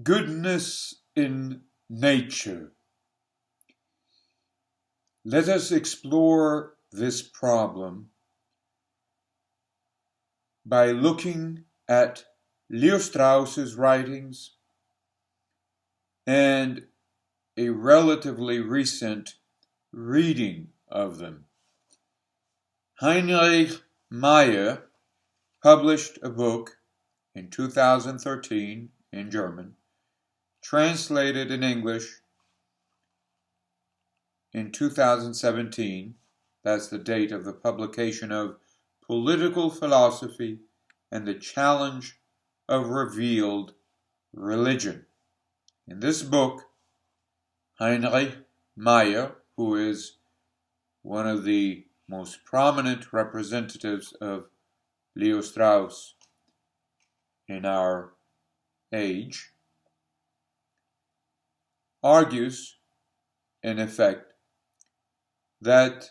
Goodness in nature. Let us explore this problem by looking at Leo Strauss's writings and a relatively recent reading of them. Heinrich Meier published a book in 2013 in German, translated in English in 2017, that's the date of the publication of Political Philosophy and the Challenge of Revealed Religion. In this book, Heinrich Meier, who is one of the most prominent representatives of Leo Strauss in our age, argues, in effect, that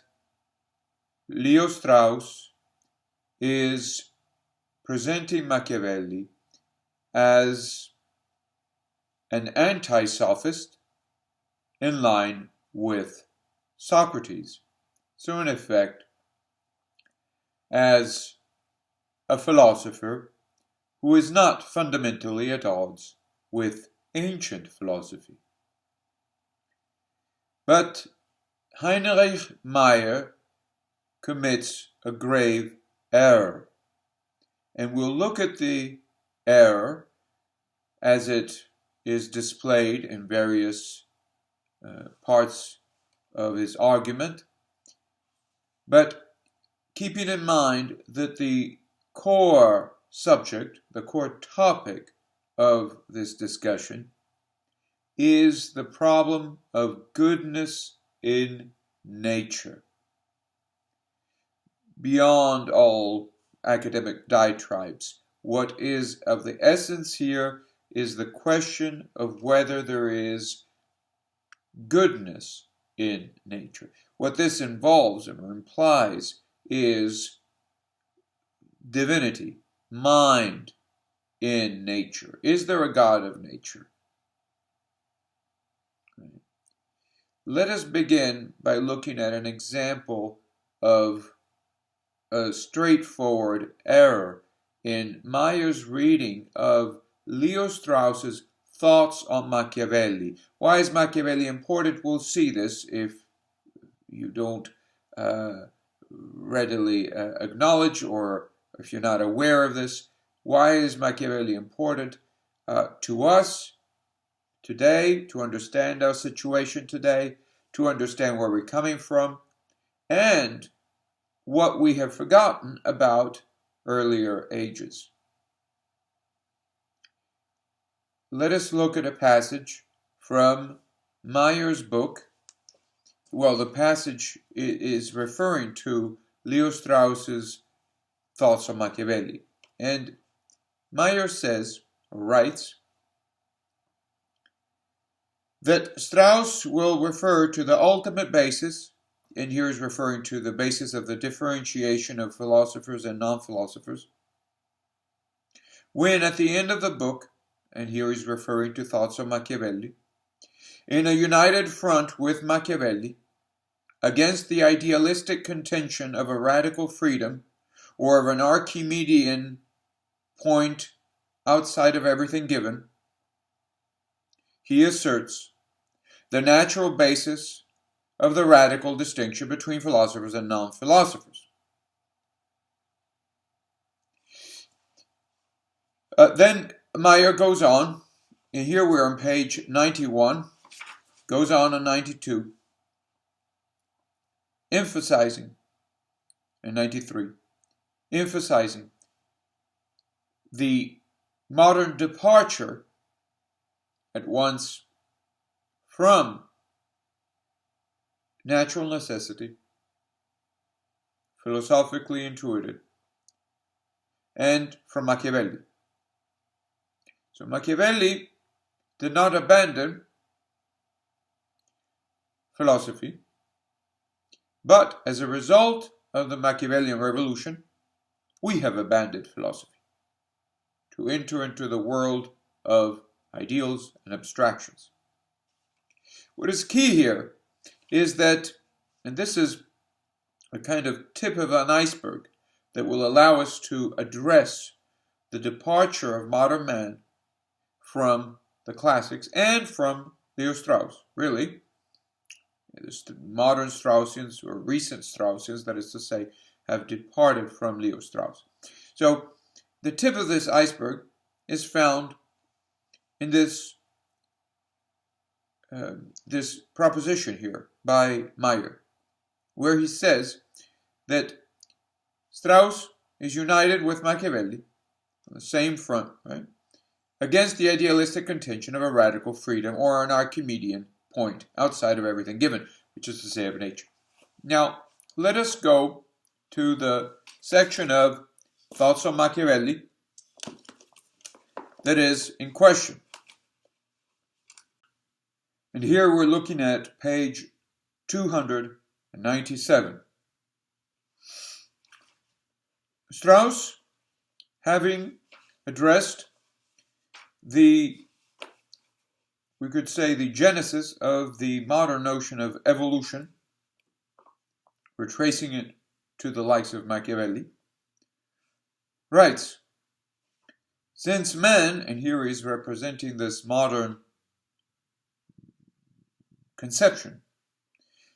Leo Strauss is presenting Machiavelli as an anti-sophist in line with Socrates. So in effect, as a philosopher who is not fundamentally at odds with ancient philosophy. But Heinrich Meier commits a grave error, and we'll look at the error as it is displayed in various parts of his argument, but keeping in mind that the core subject, the core topic of this discussion is the problem of goodness in nature. Beyond all academic diatribes, what is of the essence here is the question of whether there is goodness in nature. What this involves or implies is divinity, mind in nature. Is there a God of nature? Let us begin by looking at an example of a straightforward error in Meier's reading of Leo Strauss's Thoughts on Machiavelli. Why is Machiavelli important? We'll see this if you don't readily acknowledge or if you're not aware of this. Why is Machiavelli important to us today, to understand our situation today, to understand where we're coming from, and what we have forgotten about earlier ages. Let us look at a passage from Meier's book. Well, the passage is referring to Leo Strauss's Thoughts on Machiavelli. And Meier says, or writes, that Strauss will refer to the ultimate basis, and here is referring to the basis of the differentiation of philosophers and non-philosophers, when at the end of the book, and here he's referring to Thoughts on Machiavelli, in a united front with Machiavelli, against the idealistic contention of a radical freedom or of an Archimedean point outside of everything given, he asserts the natural basis of the radical distinction between philosophers and non-philosophers. Then Meier goes on, and here we're on page 91, goes on 92, emphasizing, in 93, emphasizing the modern departure at once from natural necessity, philosophically intuited, and from Machiavelli. So Machiavelli did not abandon philosophy, but as a result of the Machiavellian revolution, we have abandoned philosophy to enter into the world of ideals and abstractions. What is key here is that, and this is a kind of tip of an iceberg that will allow us to address the departure of modern man from the classics and from Leo Strauss, really. The modern Straussians, or recent Straussians, that is to say, have departed from Leo Strauss. So the tip of this iceberg is found in this proposition here by Meier, where he says that Strauss is united with Machiavelli on the same front, right, against the idealistic contention of a radical freedom or an Archimedean point outside of everything given, which is to say of nature. Now, let us go to the section of Thoughts on Machiavelli that is in question. And here we're looking at page 297. Strauss, having addressed we could say, the genesis of the modern notion of evolution, we're tracing it to the likes of Machiavelli, writes, since man, and here he's representing this modern conception,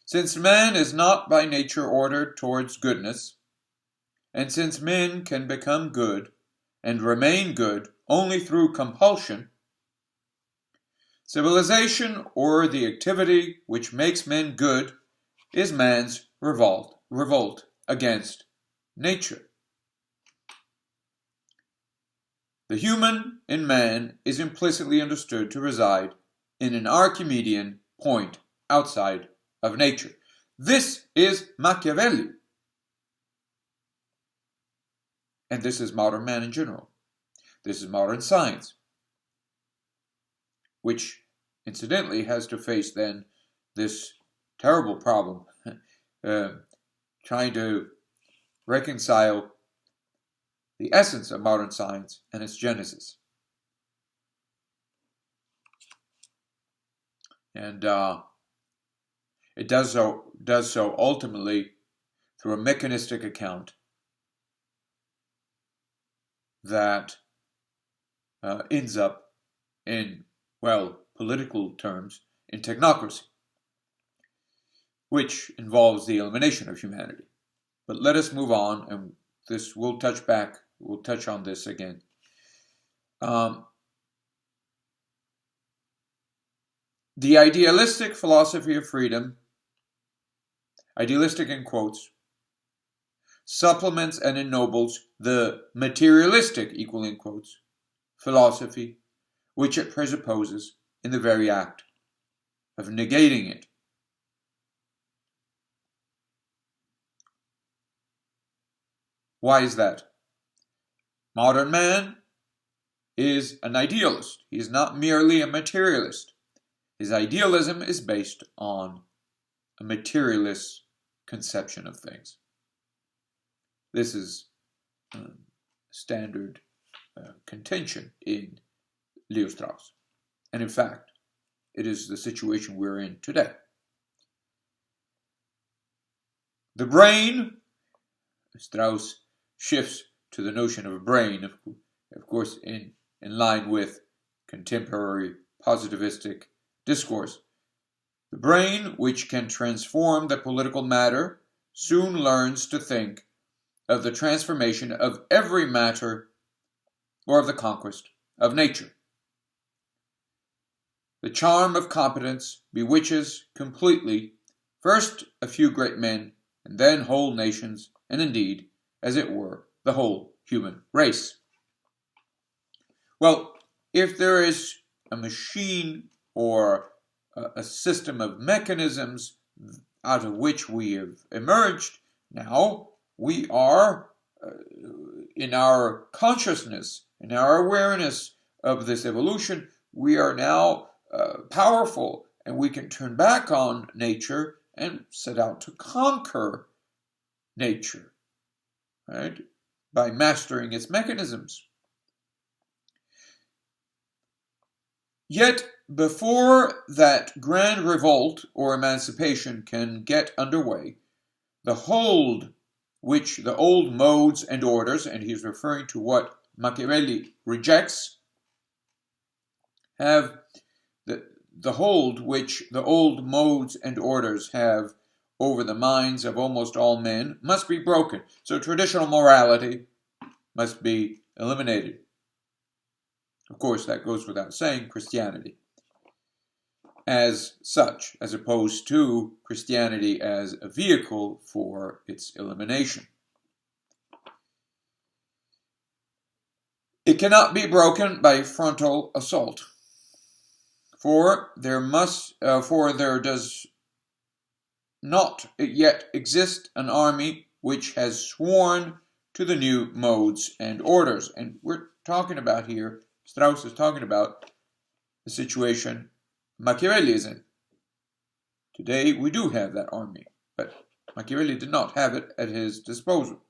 since man is not by nature ordered towards goodness, and since men can become good and remain good only through compulsion, civilization, or the activity which makes men good, is man's revolt against nature. The human in man is implicitly understood to reside in an Archimedean point outside of nature. This is Machiavelli. And this is modern man in general. This is modern science, which incidentally has to face then this terrible problem, trying to reconcile the essence of modern science and its genesis. And it does so ultimately through a mechanistic account that ends up in, well, political terms, in technocracy, which involves the elimination of humanity. But let us move on, and we'll touch on this again. The idealistic philosophy of freedom, idealistic in quotes, supplements and ennobles the materialistic, equal in quotes, philosophy, which it presupposes in the very act of negating it. Why is that? Modern man is an idealist. He is not merely a materialist. His idealism is based on a materialist conception of things. This is standard contention in Leo Strauss. And in fact, it is the situation we're in today. The brain, Strauss shifts to the notion of a brain, of course, in line with contemporary positivistic discourse. The brain, which can transform the political matter, soon learns to think of the transformation of every matter or of the conquest of nature. The charm of competence bewitches completely first a few great men, and then whole nations, and indeed, as it were, the whole human race. Well, if there is a machine or a system of mechanisms out of which we have emerged, now we are, in our consciousness, in our awareness of this evolution, we are now powerful, and we can turn back on nature and set out to conquer nature, right? By mastering its mechanisms. Yet, before that grand revolt or emancipation can get underway, the hold which the old modes and orders, and he's referring to what Machiavelli rejects, have the hold which the old modes and orders have over the minds of almost all men must be broken. So traditional morality must be eliminated. Of course, that goes without saying, Christianity as such, as opposed to Christianity as a vehicle for its elimination. It cannot be broken by frontal assault, for there does not yet exist an army which has sworn to the new modes and orders. And we're talking about here, Strauss is talking about the situation Machiavelli is in. Today we do have that army, but Machiavelli did not have it at his disposal.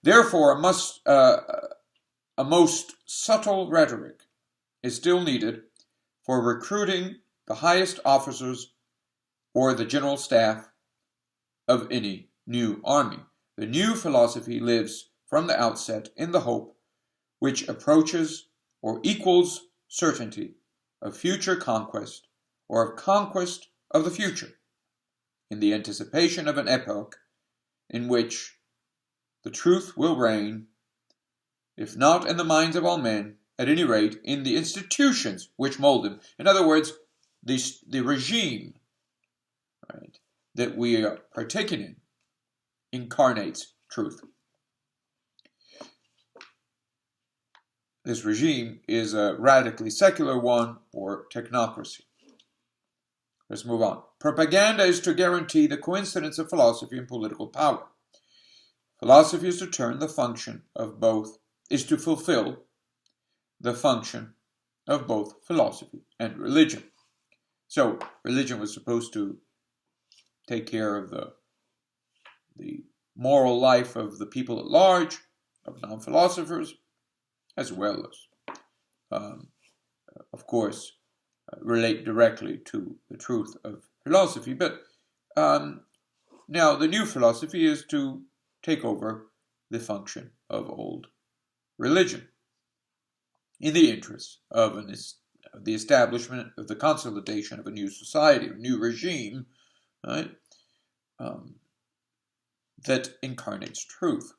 Therefore, a most subtle rhetoric is still needed for recruiting the highest officers or the general staff of any new army. The new philosophy lives from the outset in the hope which approaches or equals certainty of future conquest or of conquest of the future, in the anticipation of an epoch in which the truth will reign, if not in the minds of all men, at any rate in the institutions which mold them. In other words, the regime, right, that we are partaking in incarnates truth. This regime is a radically secular one, or technocracy. Let's move on. Propaganda is to guarantee the coincidence of philosophy and political power. Philosophy is to fulfill the function of both philosophy and religion. So, religion was supposed to take care of the moral life of the people at large, of non-philosophers, as well as, of course, relate directly to the truth of philosophy. But now the new philosophy is to take over the function of old religion in the interest of the establishment of the consolidation of a new society, a new regime, right, that incarnates truth.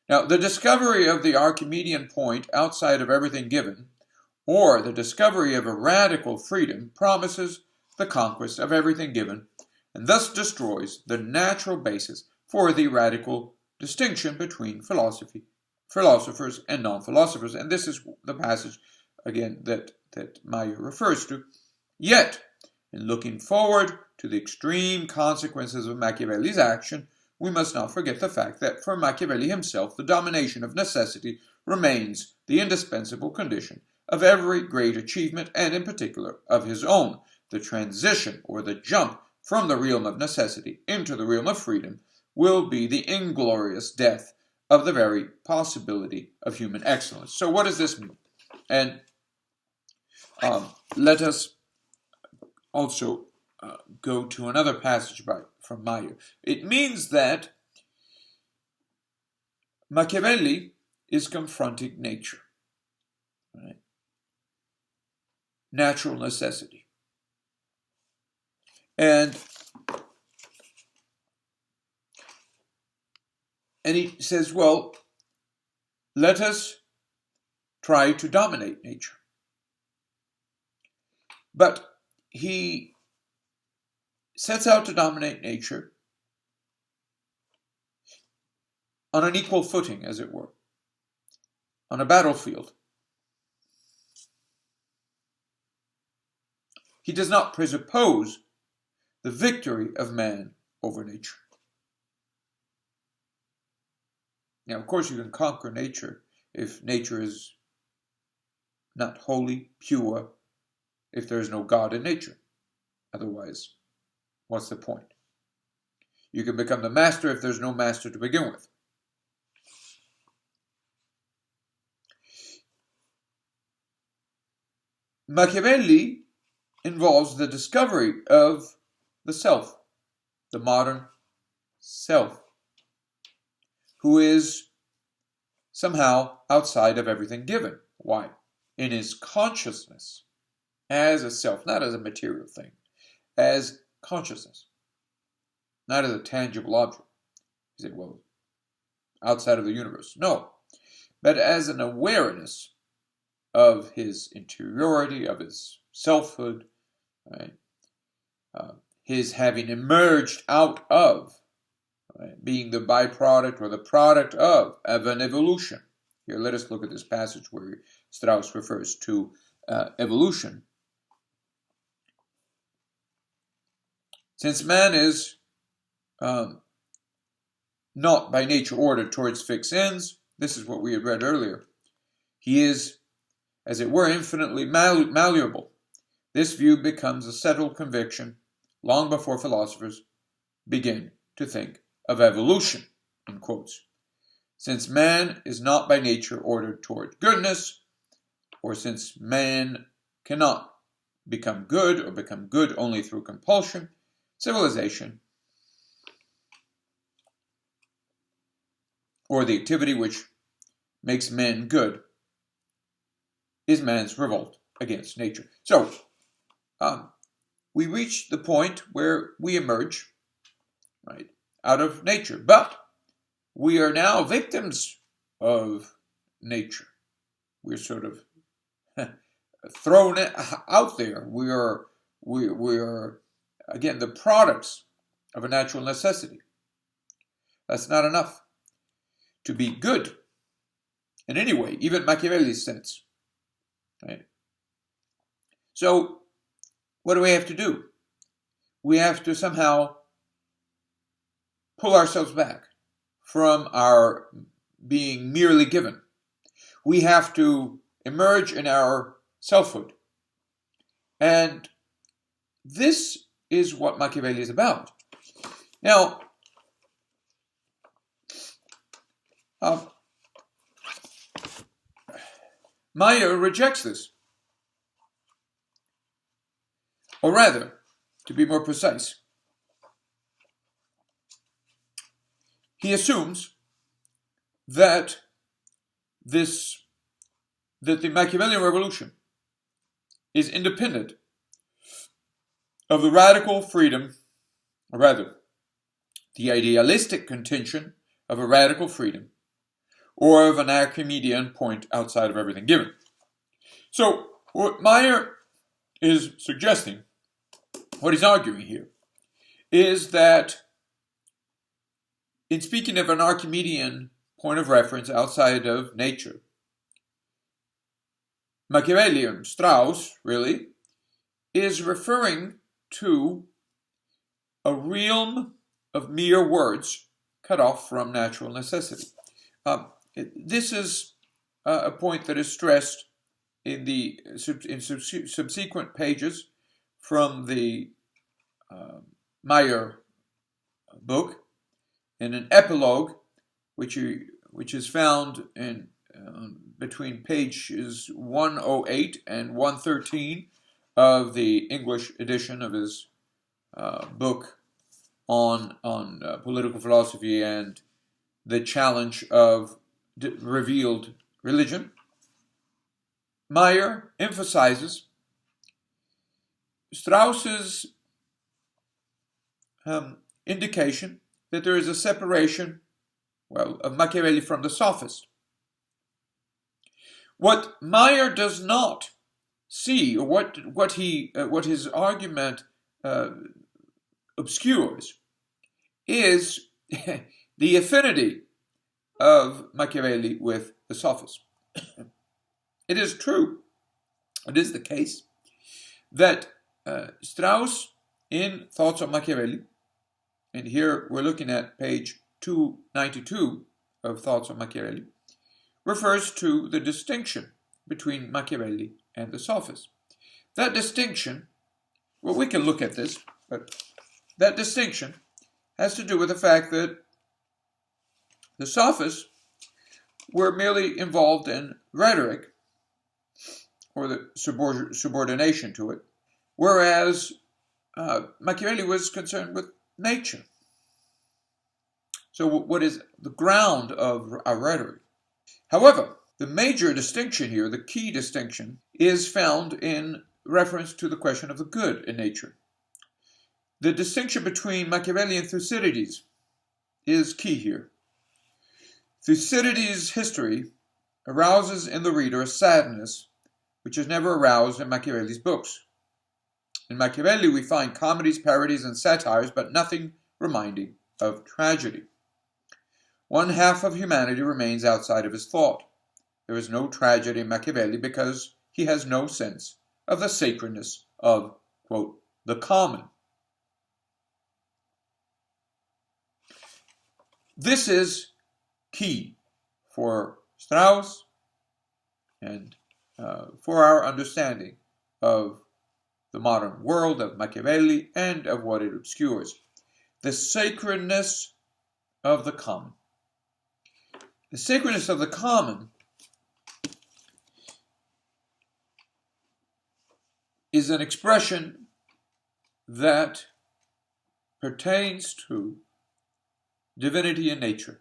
Now, the discovery of the Archimedean point outside of everything given, or the discovery of a radical freedom, promises the conquest of everything given, and thus destroys the natural basis for the radical distinction between philosophers and non-philosophers. And this is the passage, again, that Meier refers to. Yet, in looking forward to the extreme consequences of Machiavelli's action, we must not forget the fact that for Machiavelli himself, the domination of necessity remains the indispensable condition of every great achievement, and in particular of his own. The transition or the jump from the realm of necessity into the realm of freedom will be the inglorious death of the very possibility of human excellence. So what does this mean? And let us also go to another passage from Meier. It means that Machiavelli is confronting nature, right? Natural necessity. And he says, well, let us try to dominate nature. But he sets out to dominate nature on an equal footing, as it were, on a battlefield. He does not presuppose the victory of man over nature. Now, of course, you can conquer nature if nature is not holy, pure, if there is no God in nature. Otherwise, what's the point? You can become the master if there's no master to begin with. Machiavelli involves the discovery of the self, the modern self, who is somehow outside of everything given. Why? In his consciousness as a self, not as a material thing, as consciousness, not as a tangible object. You say, well, outside of the universe. No, but as an awareness of his interiority, of his selfhood, right? His having emerged out of, right? Being the byproduct or the product of an evolution. Here, let us look at this passage where Strauss refers to evolution. Since man is not by nature ordered towards fixed ends, this is what we had read earlier. He is, as it were, infinitely malleable. This view becomes a settled conviction long before philosophers begin to think of evolution, in quotes. Since man is not by nature ordered toward goodness, or since man cannot become good or become good only through compulsion, civilization, or the activity which makes men good, is man's revolt against nature. So, we reach the point where we emerge, right, out of nature. But we are now victims of nature. We're sort of thrown out there. We are again the products of a natural necessity. That's not enough to be good in any way, even Machiavelli's sense. Right? So, what do we have to do? We have to somehow pull ourselves back from our being merely given. We have to emerge in our selfhood. And this is what Machiavelli is about. Now, Meier rejects this. Or rather, to be more precise, he assumes that the Machiavellian revolution is independent of the radical freedom, or rather, the idealistic contention of a radical freedom, or of an Archimedean point outside of everything given. So, what Meier is suggesting, what he's arguing here, is that in speaking of an Archimedean point of reference outside of nature, Machiavelli and Strauss, really, is referring to a realm of mere words cut off from natural necessity. This is a point that is stressed in the subsequent pages from the Meier book, in an epilogue which is found in between pages 108 and 113 of the English edition of his book on political philosophy and the challenge of revealed religion. Meier emphasizes Strauss's indication that there is a separation, of Machiavelli from the sophist. What Meier does not see, or what his argument obscures, is the affinity of Machiavelli with the sophists. It is true, it is the case, that Strauss, in Thoughts on Machiavelli, and here we're looking at page 292 of Thoughts on Machiavelli, refers to the distinction between Machiavelli and the sophists. That distinction, well, we can look at this, but that distinction has to do with the fact that the sophists were merely involved in rhetoric or the subordination to it, whereas Machiavelli was concerned with nature. So what is the ground of our rhetoric? However, the major distinction here, the key distinction, is found in reference to the question of the good in nature. The distinction between Machiavelli and Thucydides is key here. Thucydides' history arouses in the reader a sadness which is never aroused in Machiavelli's books. In Machiavelli we find comedies, parodies, and satires, but nothing reminding of tragedy. One half of humanity remains outside of his thought. There is no tragedy in Machiavelli because he has no sense of the sacredness of, quote, the common. This is key for Strauss and for our understanding of the modern world, of Machiavelli, and of what it obscures. The sacredness of the common. The sacredness of the common is an expression that pertains to divinity and nature.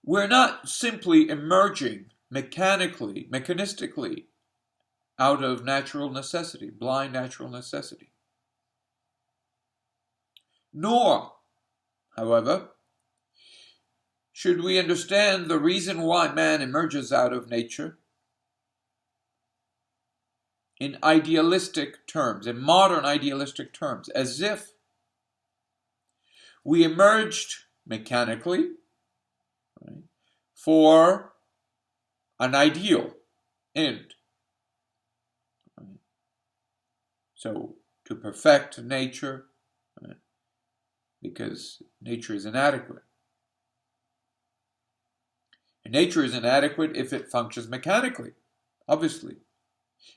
We're not simply emerging mechanistically out of natural necessity, blind natural necessity. Nor, however, should we understand the reason why man emerges out of nature in idealistic terms, in modern idealistic terms, as if we emerged mechanically, right, for an ideal end. Right? So, to perfect nature, right, because nature is inadequate. And nature is inadequate if it functions mechanically, obviously.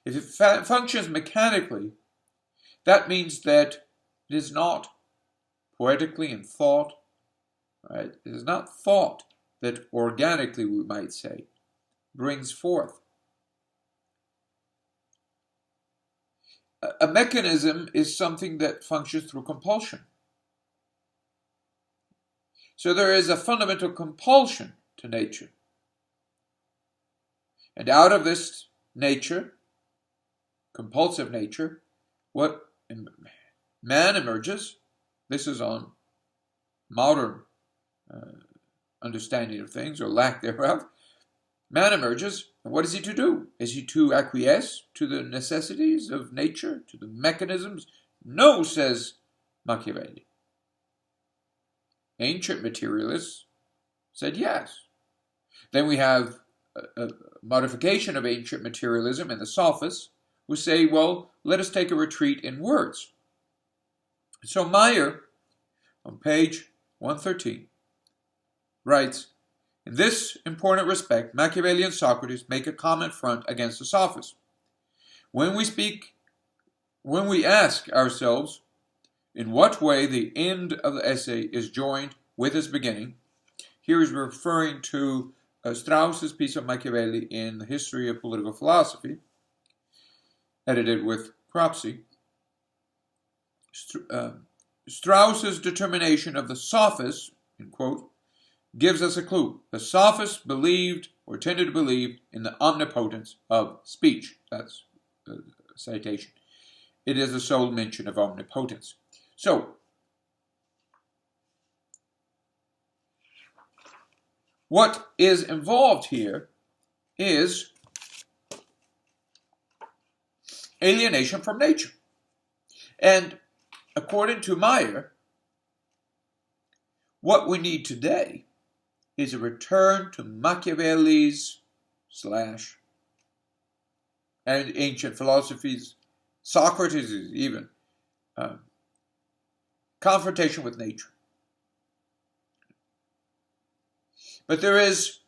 If it functions mechanically, that means that it is not poetically in thought, right? It is not thought that organically, we might say, brings forth. A mechanism is something that functions through compulsion. So there is a fundamental compulsion to nature. And out of this nature, compulsive nature, what man emerges. This is on modern understanding of things, or lack thereof. Man emerges, and what is he to do? Is he to acquiesce to the necessities of nature, to the mechanisms? No, says Machiavelli. Ancient materialists said yes. Then we have a modification of ancient materialism in the Sophists, who say, well, let us take a retreat in words. So Meier, on page 113, writes, in this important respect, Machiavelli and Socrates make a common front against the Sophists. When we ask ourselves in what way the end of the essay is joined with its beginning, here he's referring to Strauss's piece of Machiavelli in the History of Political Philosophy, edited with Cropsey. Strauss's determination of the Sophists, in quote, gives us a clue. The Sophists believed, or tended to believe, in the omnipotence of speech. That's a citation. It is the sole mention of omnipotence. So, what is involved here is alienation from nature. And according to Meier, what we need today is a return to Machiavelli's and ancient philosophies, Socrates even, confrontation with nature. But there is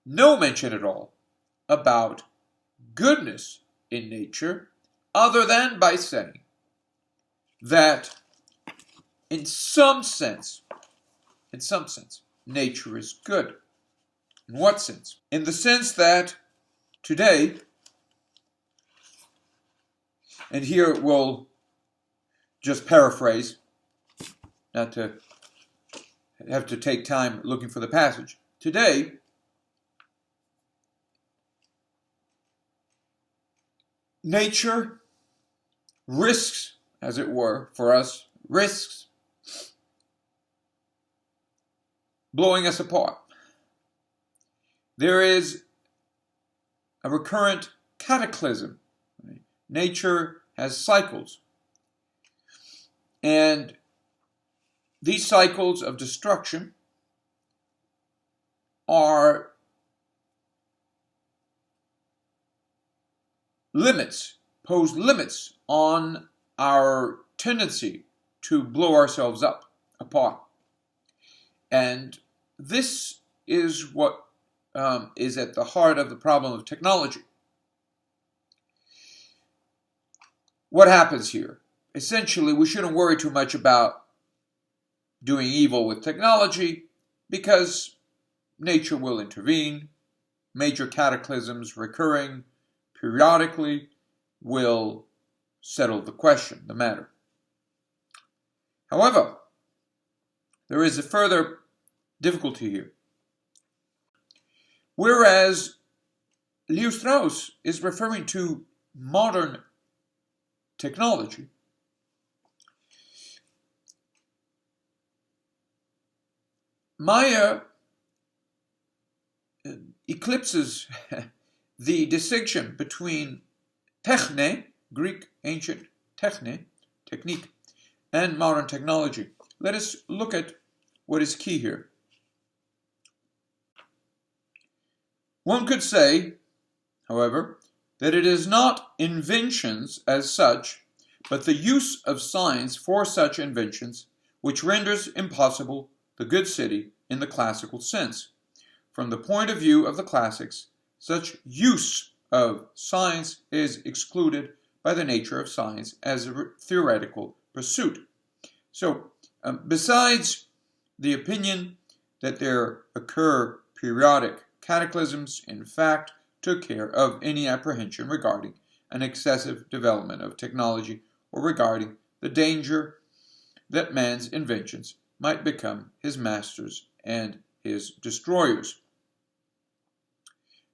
no mention at all about goodness in nature, other than by saying that in some sense, nature is good. In what sense? In the sense that Today, and here we'll just paraphrase, not to have to take time looking for the passage. Today, nature risks, as it were, for us, risks blowing us apart. There is a recurrent cataclysm. Nature has cycles. And these cycles of destruction are pose limits on our tendency to blow ourselves apart. And this is what is at the heart of the problem of technology. What happens here? Essentially, we shouldn't worry too much about doing evil with technology because nature will intervene. Major cataclysms recurring periodically will settle the question, the matter. However, there is a further difficulty here. Whereas Leo Strauss is referring to modern technology, Meier eclipses the distinction between techne, Greek ancient techne, technique, and modern technology. Let us look at what is key here. One could say, however, that it is not inventions as such, but the use of science for such inventions which renders impossible the good city in the classical sense. From the point of view of the classics, such use of science is excluded by the nature of science as a theoretical pursuit. So, besides the opinion that there occur periodic cataclysms, in fact, took care of any apprehension regarding an excessive development of technology or regarding the danger that man's inventions might become his masters and his destroyers.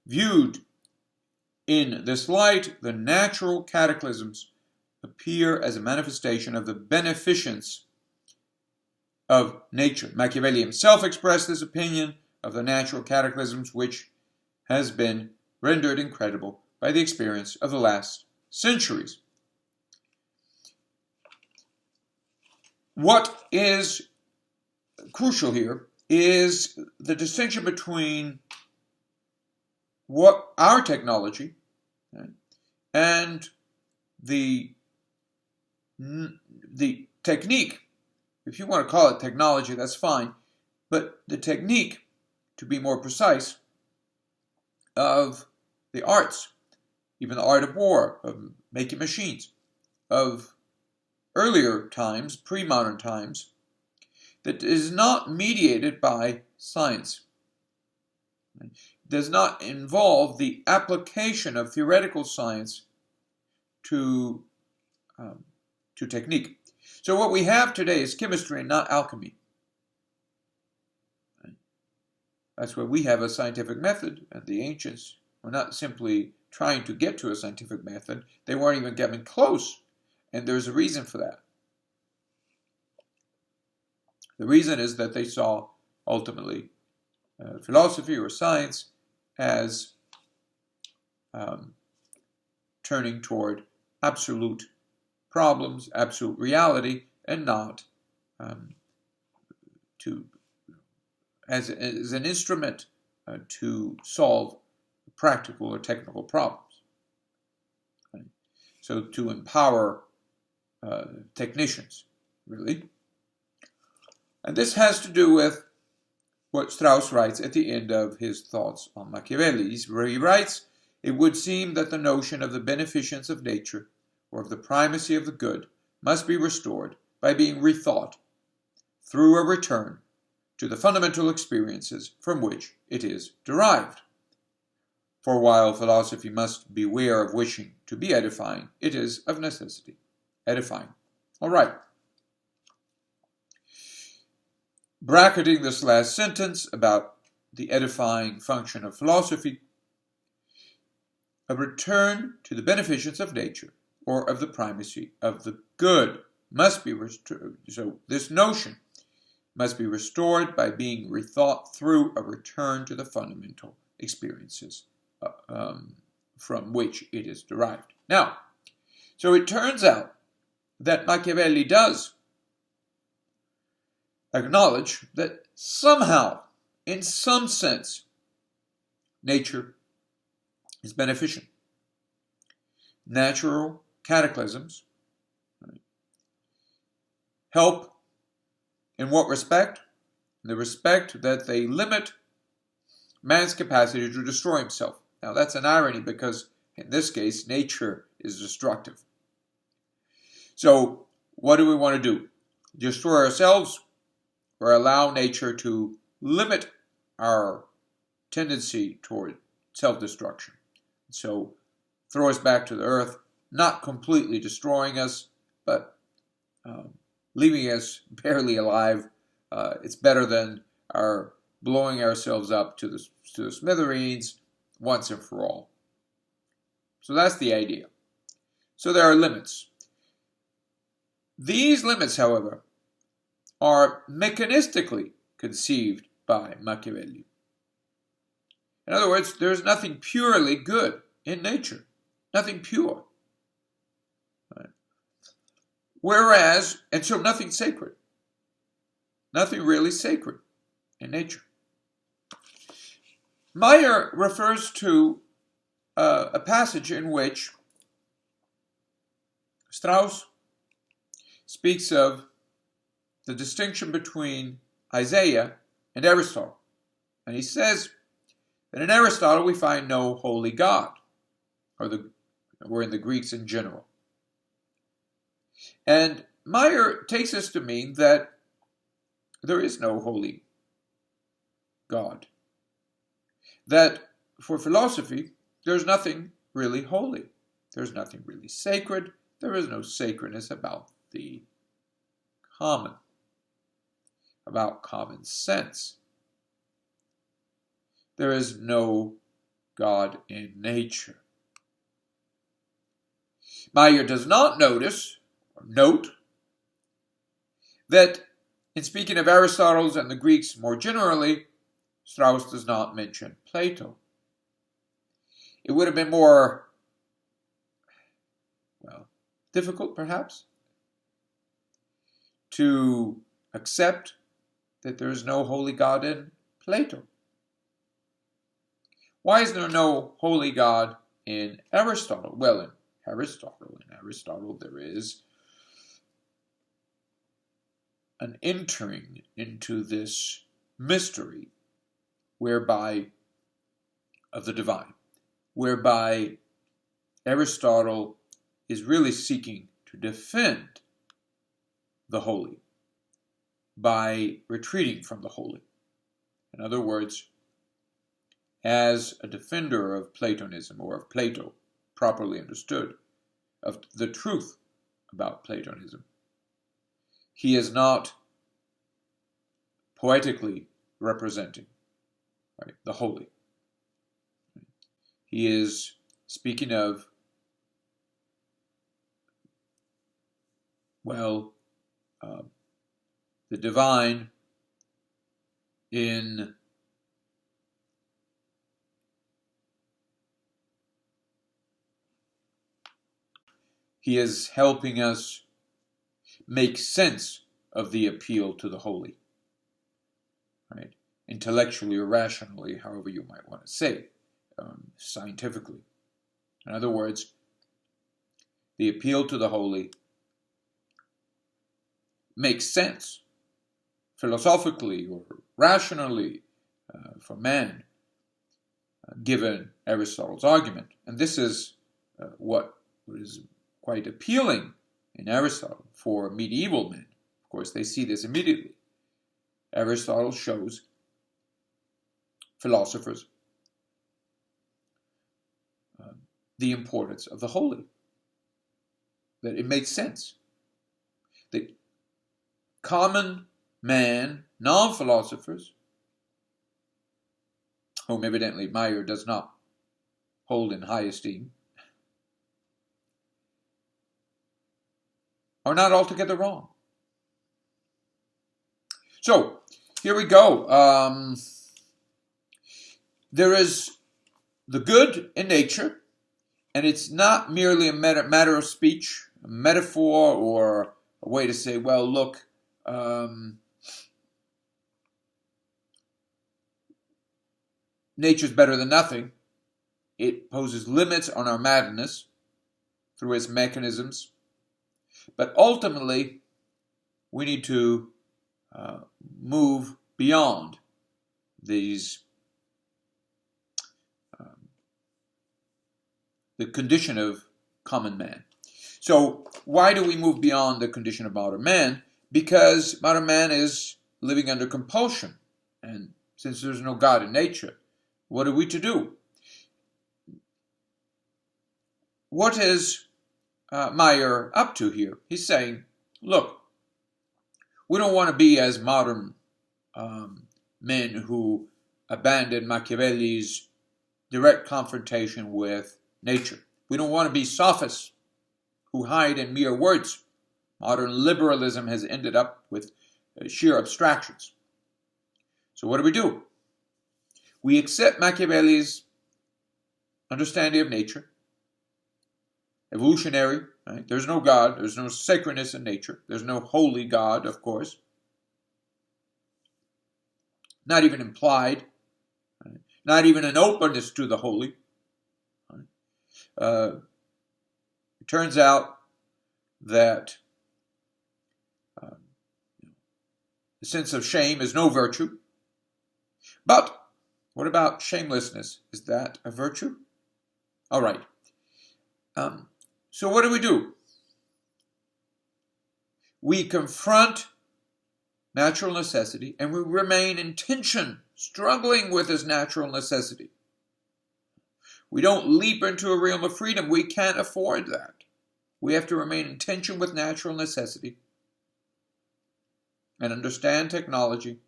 Viewed in this light, the natural cataclysms appear as a manifestation of the beneficence of nature. Machiavelli himself expressed this opinion of the natural cataclysms, which has been rendered incredible by the experience of the last centuries. What is crucial here is the distinction between what our technology, right, and the technique. If you want to call it technology, that's fine, but the technique, to be more precise, of the arts, even the art of war, of making machines, of earlier times, pre-modern times, that is not mediated by science. It does not involve the application of theoretical science to technique. So what we have today is chemistry and not alchemy. That's why we have a scientific method, and the ancients were not simply trying to get to a scientific method, they weren't even getting close, and there's a reason for that. The reason is that they saw, ultimately, philosophy or science as turning toward absolute problems, absolute reality, and not as an instrument to solve practical or technical problems. Right? So to empower technicians, really. And this has to do with what Strauss writes at the end of his thoughts on Machiavelli, where he writes, "It would seem that the notion of the beneficence of nature, or of the primacy of the good, must be restored by being rethought through a return to the fundamental experiences from which it is derived." For while philosophy must beware of wishing to be edifying, it is of necessity edifying. All right. Bracketing this last sentence about the edifying function of philosophy, a return to the beneficence of nature, or of the primacy of the good, must be restored. So this notion must be restored by being rethought through a return to the fundamental experiences from which it is derived. Now, so it turns out that Machiavelli does acknowledge that somehow, in some sense, nature is beneficent. Natural cataclysms help in what respect? In the respect that they limit man's capacity to destroy himself. Now that's an irony because in this case, nature is destructive. So what do we want to do? Destroy ourselves or allow nature to limit our tendency toward self-destruction? So throw us back to the earth, not completely destroying us, but leaving us barely alive. It's better than our blowing ourselves up to the smithereens once and for all. So that's the idea. So there are limits. These limits, however, are mechanistically conceived by Machiavelli. In other words, there's nothing purely good in nature, nothing pure. Right? Whereas, and so nothing sacred, nothing really sacred in nature. Meier refers to a passage in which Strauss speaks of the distinction between Isaiah and Aristotle. And he says that in Aristotle we find no holy God, or in the Greeks in general. And Meier takes us to mean that there is no holy God. That for philosophy, there's nothing really holy. There's nothing really sacred. There is no sacredness about the common, about common sense. There is no God in nature. Meier does not note that in speaking of Aristotle and the Greeks more generally, Strauss does not mention Plato. It would have been more, difficult perhaps, to accept that there is no holy God in Plato. Why is there no holy God in Aristotle? Well, in Aristotle there is an entering into this mystery of the divine, whereby Aristotle is really seeking to defend the holy by retreating from the holy. In other words, as a defender of Platonism, or of Plato, properly understood, of the truth about Platonism, he is not poetically representing the holy. He is speaking of, the divine in he is helping us make sense of the appeal to the holy, right? Intellectually or rationally, however you might want to say, scientifically. In other words, the appeal to the holy makes sense philosophically or rationally for man, given Aristotle's argument. And this is what is quite appealing in Aristotle for medieval men. Of course, they see this immediately. Aristotle shows philosophers the importance of the holy. That it makes sense. That common man, non-philosophers, whom evidently Meier does not hold in high esteem, are not altogether wrong. So, here we go. There is the good in nature, and it's not merely a matter of speech, a metaphor, or a way to say, well, look, nature's better than nothing. It poses limits on our madness through its mechanisms. But ultimately, we need to move beyond these the condition of common man. So why do we move beyond the condition of modern man? Because modern man is living under compulsion. And since there's no God in nature, what are we to do? What is Meier up to here? He's saying, look, we don't want to be as modern men who abandon Machiavelli's direct confrontation with nature. We don't want to be sophists who hide in mere words. Modern liberalism has ended up with sheer abstractions. So what do? We accept Machiavelli's understanding of nature, evolutionary. Right? There's no God. There's no sacredness in nature. There's no holy God, of course. Not even implied. Right? Not even an openness to the holy. Right? It turns out that the sense of shame is no virtue. But what about shamelessness? Is that a virtue? All right. So what do? We confront natural necessity and we remain in tension, struggling with this natural necessity. We don't leap into a realm of freedom. We can't afford that. We have to remain in tension with natural necessity and understand technology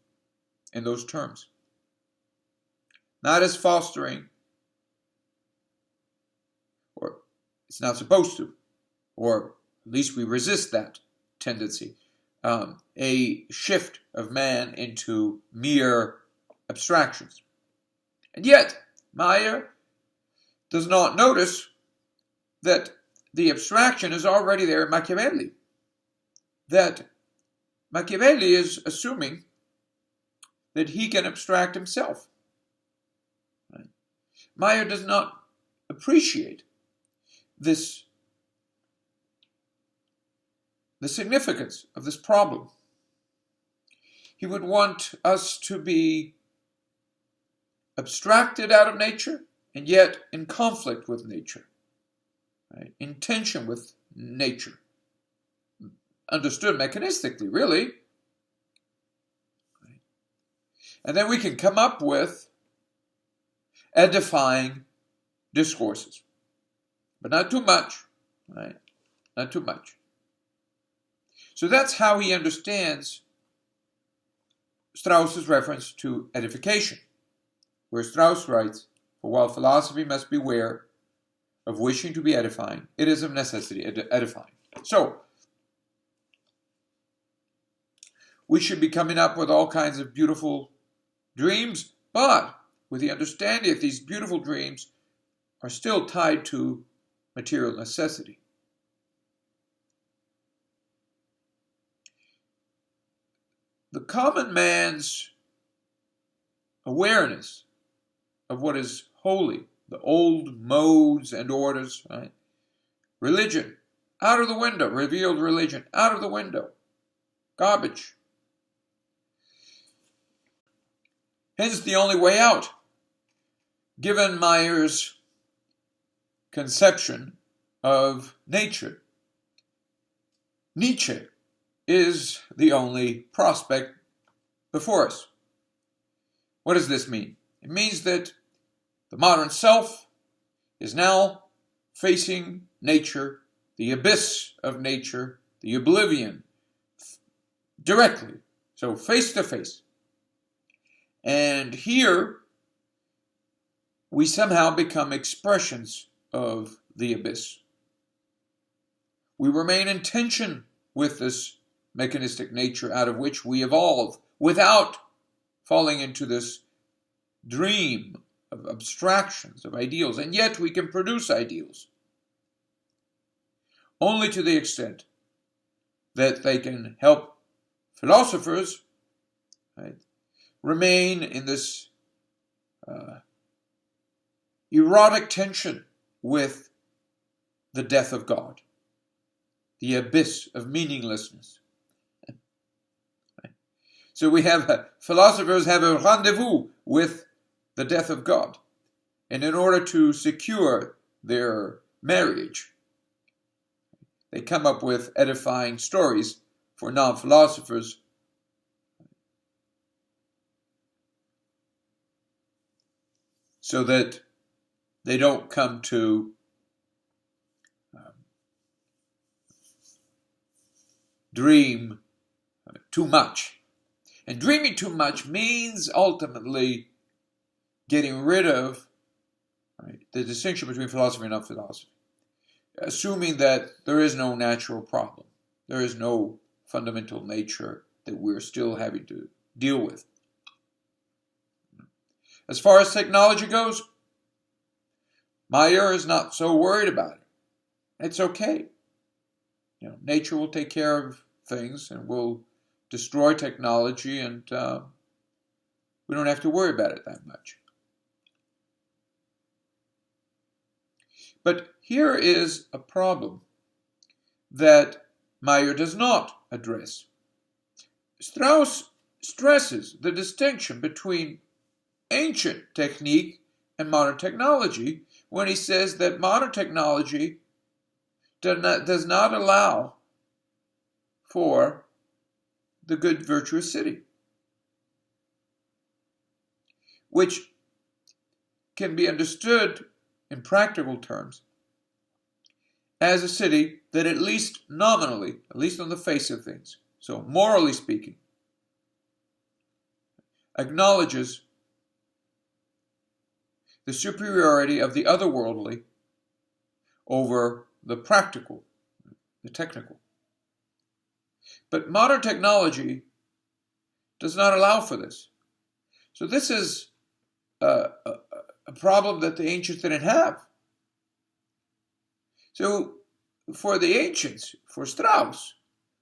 in those terms. Not as fostering, or it's not supposed to, or at least we resist that tendency, a shift of man into mere abstractions. And yet, Meier does not notice that the abstraction is already there in Machiavelli. That Machiavelli is assuming that he can abstract himself. Right? Meier does not appreciate the significance of this problem. He would want us to be abstracted out of nature and yet in conflict with nature, right? In tension with nature. Understood mechanistically, really. Right? And then we can come up with edifying discourses. But not too much, right? Not too much. So that's how he understands Strauss's reference to edification, where Strauss writes, "For while philosophy must beware of wishing to be edifying, it is of necessity edifying." So, we should be coming up with all kinds of beautiful dreams, but with the understanding that these beautiful dreams are still tied to material necessity. The common man's awareness of what is holy, the old modes and orders, right? Religion, out of the window. Revealed religion, out of the window. Garbage. Hence the only way out, given Meier's conception of nature. Nietzsche is the only prospect before us. What does this mean? It means that the modern self is now facing nature, the abyss of nature, the oblivion, directly, so face to face. And here, we somehow become expressions of the abyss. We remain in tension with this mechanistic nature out of which we evolve without falling into this dream of abstractions, of ideals. And yet we can produce ideals only to the extent that they can help philosophers, right, remain in this erotic tension with the death of God, the abyss of meaninglessness. So we have philosophers have a rendezvous with the death of God. And in order to secure their marriage, they come up with edifying stories for non-philosophers so that they don't come to dream too much. And dreaming too much means ultimately getting rid of, right, the distinction between philosophy and non-philosophy, assuming that there is no natural problem. There is no fundamental nature that we're still having to deal with. As far as technology goes, Meier is not so worried about it. It's okay. Nature will take care of things and will destroy technology, and we don't have to worry about it that much. But here is a problem that Meier does not address. Strauss stresses the distinction between ancient technique and modern technology when he says that modern technology does not allow for the good, virtuous city, which can be understood in practical terms as a city that at least nominally, at least on the face of things, so morally speaking, acknowledges the superiority of the otherworldly over the practical, the technical. But modern technology does not allow for this. So this is a problem that the ancients didn't have. So for the ancients, for Strauss,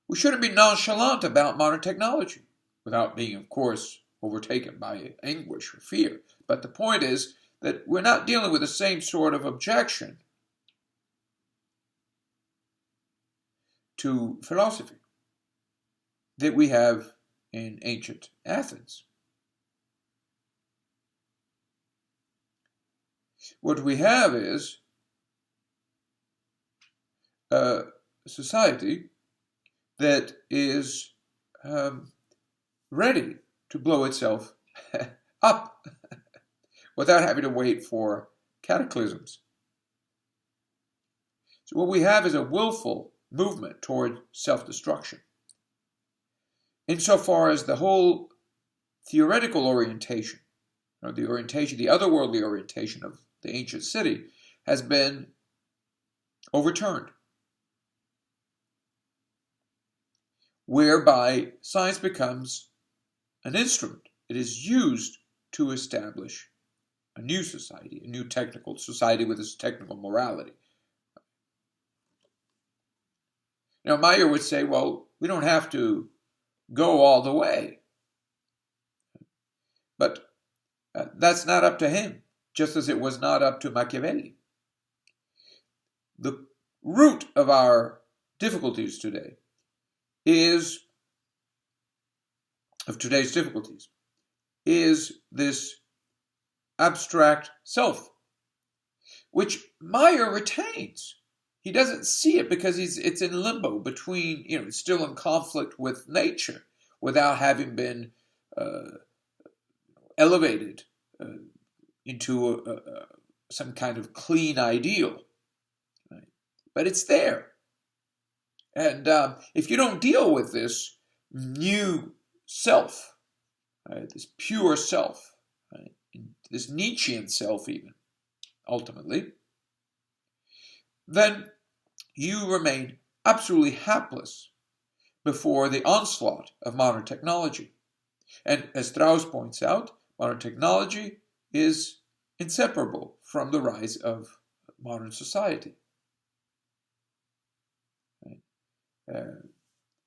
we shouldn't be nonchalant about modern technology without being, of course, overtaken by anguish or fear. But the point is that we're not dealing with the same sort of objection to philosophy that we have in ancient Athens. What we have is a society that is ready to blow itself up without having to wait for cataclysms. So what we have is a willful movement toward self-destruction. Insofar as the whole theoretical orientation, or the otherworldly orientation of the ancient city has been overturned, whereby science becomes an instrument. It is used to establish a new society, a new technical society with its technical morality. Now, Meier would say, well, we don't have to go all the way. But that's not up to him, just as it was not up to Machiavelli. The root of our difficulties today is this abstract self, which Meier retains. He doesn't see it because it's in limbo between, it's still in conflict with nature without having been elevated into some kind of clean ideal. but it's there. And if you don't deal with this new self, this pure self, this Nietzschean self even, ultimately, then you remain absolutely hapless before the onslaught of modern technology. And as Strauss points out, modern technology is inseparable from the rise of modern society.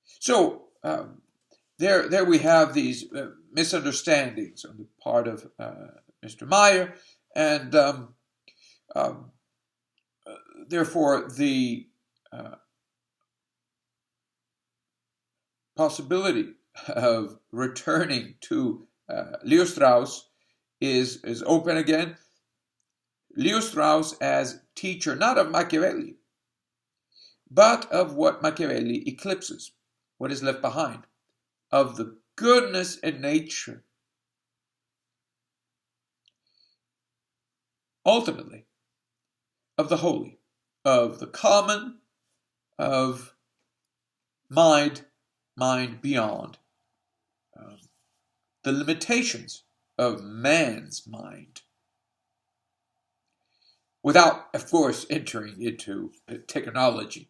So there we have these misunderstandings on the part of Mr. Meier, and therefore the possibility of returning to Leo Strauss is open again. Leo Strauss as teacher, not of Machiavelli, but of what Machiavelli eclipses, what is left behind, of the goodness in nature. Ultimately, of the holy, of the common, of mind beyond, the limitations of man's mind, without, of course, entering into technology